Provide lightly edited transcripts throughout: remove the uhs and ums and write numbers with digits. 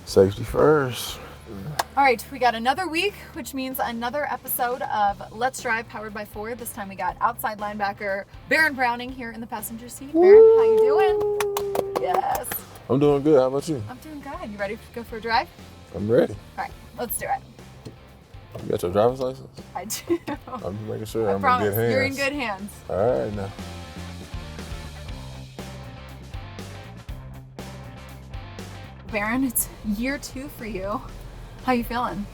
Safety first. All right, we got another week, which means another episode of Let's Drive, powered by Ford. This time we got outside linebacker Baron Browning here in the passenger seat. Baron, how you doing? Yes. I'm doing good. How about you? I'm doing good. You ready to go for a drive? I'm ready. All right, let's do it. You got your driver's license? I do. I'm just making sure I I'm promise, in good hands. you're in good hands. All right, now. Baron, it's year 2 for you. How you feeling?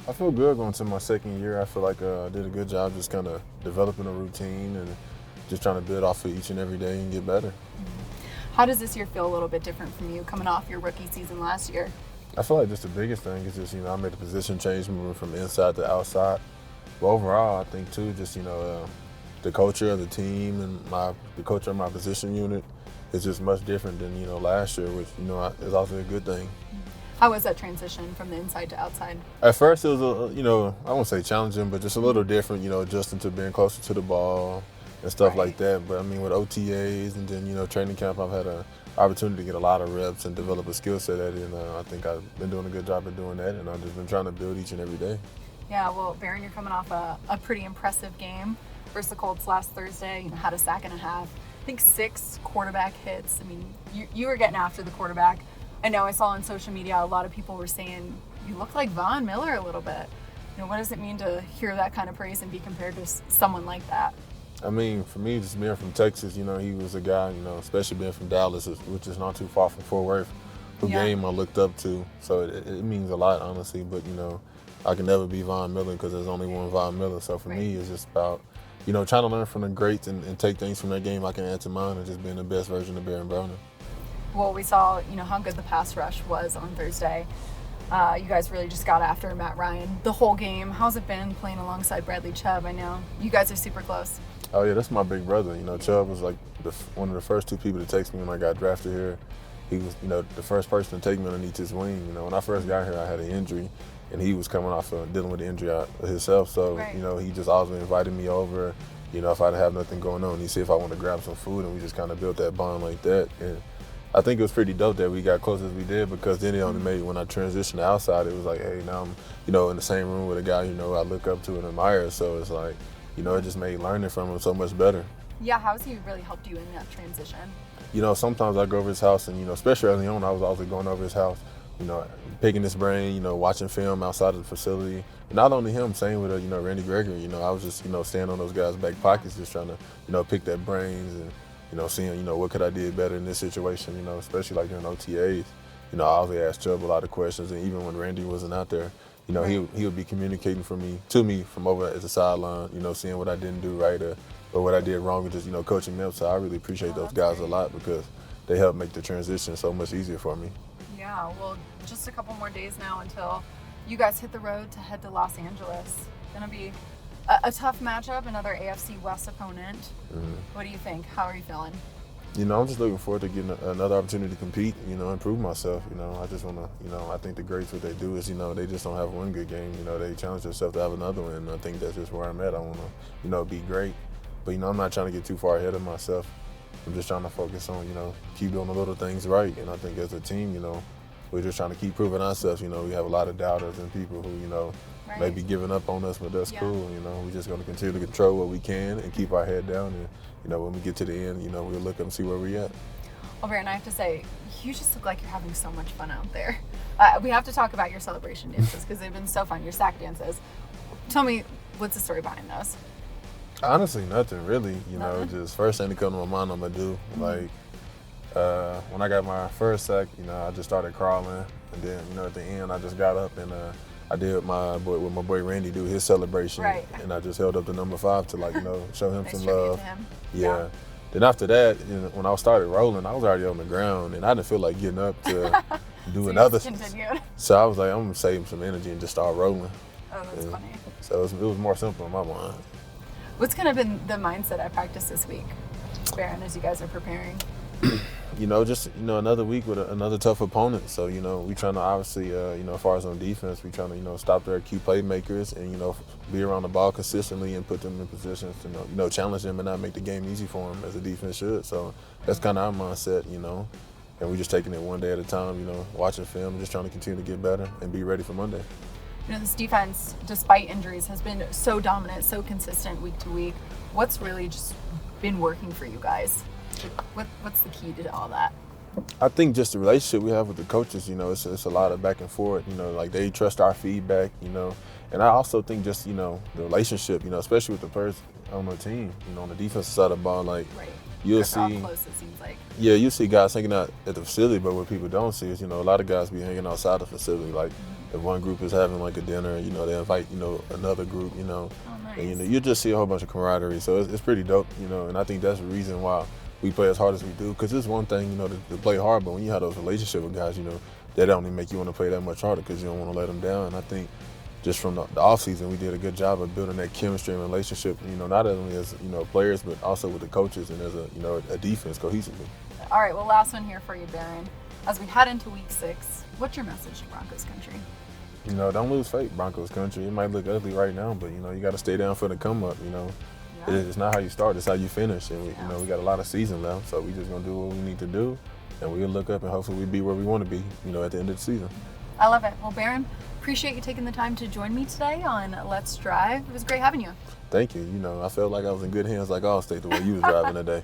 I feel good going to my second year. I feel like I did a good job just kind of developing a routine and just trying to build off of each and every day and get better. How does this year feel a little bit different from you coming off your rookie season last year? I feel like just the biggest thing is just, I made a position change moving from inside to outside. But overall, I think too, just, the culture of the team and the culture of my position unit is just much different than, last year, which, is also a good thing. How was that transition from the inside to outside? At first, it was, I won't say challenging, but just a little different, adjusting to being closer to the ball and stuff like that. But, with OTAs and then, training camp, I've had an opportunity to get a lot of reps and develop a skill set at it. And I think I've been doing a good job of doing that, and I've just been trying to build each and every day. Yeah, well, Baron, you're coming off a pretty impressive game versus the Colts last Thursday. Had a sack and a half. I think 6 quarterback hits. You were getting after the quarterback. I know I saw on social media a lot of people were saying you look like Von Miller a little bit. What does it mean to hear that kind of praise and be compared to someone like that? For me, just being from Texas, he was a guy, especially being from Dallas, which is not too far from Fort Worth, who game I looked up to. So it means a lot, honestly. But, I can never be Von Miller because there's only one Von Miller. So for me, it's just about, trying to learn from the greats and take things from that game I can add to mine and just being the best version of Baron Browning. Well, we saw, how good the pass rush was on Thursday. You guys really just got after Matt Ryan the whole game. How's it been playing alongside Bradley Chubb? I know you guys are super close. Oh, yeah, that's my big brother. Chubb was like one of the first 2 people to text me when I got drafted here. He was, the first person to take me underneath his wing. When I first got here, I had an injury, and he was coming off dealing with the injury himself. So, he just always invited me over, if I didn't have nothing going on. He said if I want to grab some food, and we just kind of built that bond like that. And I think it was pretty dope that we got close as we did, because then it only made, when I transitioned to outside, it was like, hey, now I'm, in the same room with a guy, I look up to and admire. So it's like, it just made learning from him so much better. Yeah, how's he really helped you in that transition? Sometimes I go over his house and, especially early on, I was always going over his house, picking his brain, watching film outside of the facility. And not only him, same with, Randy Gregory. I was just, staying on those guys' back pockets, just trying to, pick their brains and, seeing, what could I did better in this situation, especially like during OTAs. I always asked Chubb a lot of questions, and even when Randy wasn't out there, he would be communicating to me from over at the sideline, seeing what I didn't do right or what I did wrong, and just, coaching me up. So I really appreciate those guys a lot, because they help make the transition so much easier for me. Yeah, well, just a couple more days now until you guys hit the road to head to Los Angeles. Gonna be a tough matchup, another AFC West opponent. Mm-hmm. What do you think? How are you feeling? I'm just looking forward to getting another opportunity to compete, improve myself. I just want to, I think the greats, what they do is, they just don't have one good game. They challenge themselves to have another one, and I think that's just where I'm at. I want to, be great. But, I'm not trying to get too far ahead of myself. I'm just trying to focus on, keep doing the little things right. And I think as a team, we're just trying to keep proving ourselves. We have a lot of doubters and people who, may be giving up on us, but that's cool. We're just going to continue to control what we can and keep our head down. And, when we get to the end, we'll look up and see where we're at. Well, Baron, I have to say, you just look like you're having so much fun out there. We have to talk about your celebration dances, because they've been so fun, your sack dances. Tell me, what's the story behind those? Honestly, nothing really. Just first thing that comes to my mind, I'm going to do. Mm-hmm. Like, when I got my first sack, I just started crawling. And then, at the end, I just got up and I did what my boy Randy do, his celebration. Right. And I just held up the number 5 to, show him some love. Yeah. Then after that, when I started rolling, I was already on the ground, and I didn't feel like getting up to do so another. So I was like, I'm going to save some energy and just start rolling. Oh, that's funny. So it was more simple in my mind. What's kind of been the mindset at practice this week, Baron, as you guys are preparing? Another week with another tough opponent. So, we trying to obviously, as far as on defense, we trying to, stop their key playmakers and, be around the ball consistently and put them in positions to, challenge them and not make the game easy for them as a defense should. So that's kind of our mindset, and we're just taking it one day at a time, watching film, just trying to continue to get better and be ready for Monday. This defense, despite injuries, has been so dominant, so consistent week to week. What's really just been working for you guys? What's the key to all that? I think just the relationship we have with the coaches, it's a lot of back and forth, like they trust our feedback, and I also think just, the relationship, especially with the players on the team, on the defensive side of the ball, like right. you'll They're see, all close, it seems like. Yeah, you see guys hanging out at the facility, but what people don't see is, a lot of guys be hanging outside the facility, like if one group is having like a dinner, they invite, another group, Oh, nice. and you just see a whole bunch of camaraderie, so it's pretty dope, and I think that's the reason why we play as hard as we do, because it's one thing, to play hard, but when you have those relationships with guys, that only make you want to play that much harder because you don't want to let them down. And I think just from the offseason, we did a good job of building that chemistry and relationship, not only as, players, but also with the coaches and as a defense cohesively. All right, well, last one here for you, Baron. As we head into week 6, what's your message to Broncos country? Don't lose faith, Broncos country. It might look ugly right now, but, you got to stay down for the come up, Yeah. It's not how you start, it's how you finish. And, we got a lot of season left, so we just going to do what we need to do. And we'll look up and hopefully we'll be where we want to be, at the end of the season. I love it. Well, Baron, appreciate you taking the time to join me today on Let's Drive. It was great having you. Thank you. I felt like I was in good hands like Allstate the way you was driving today.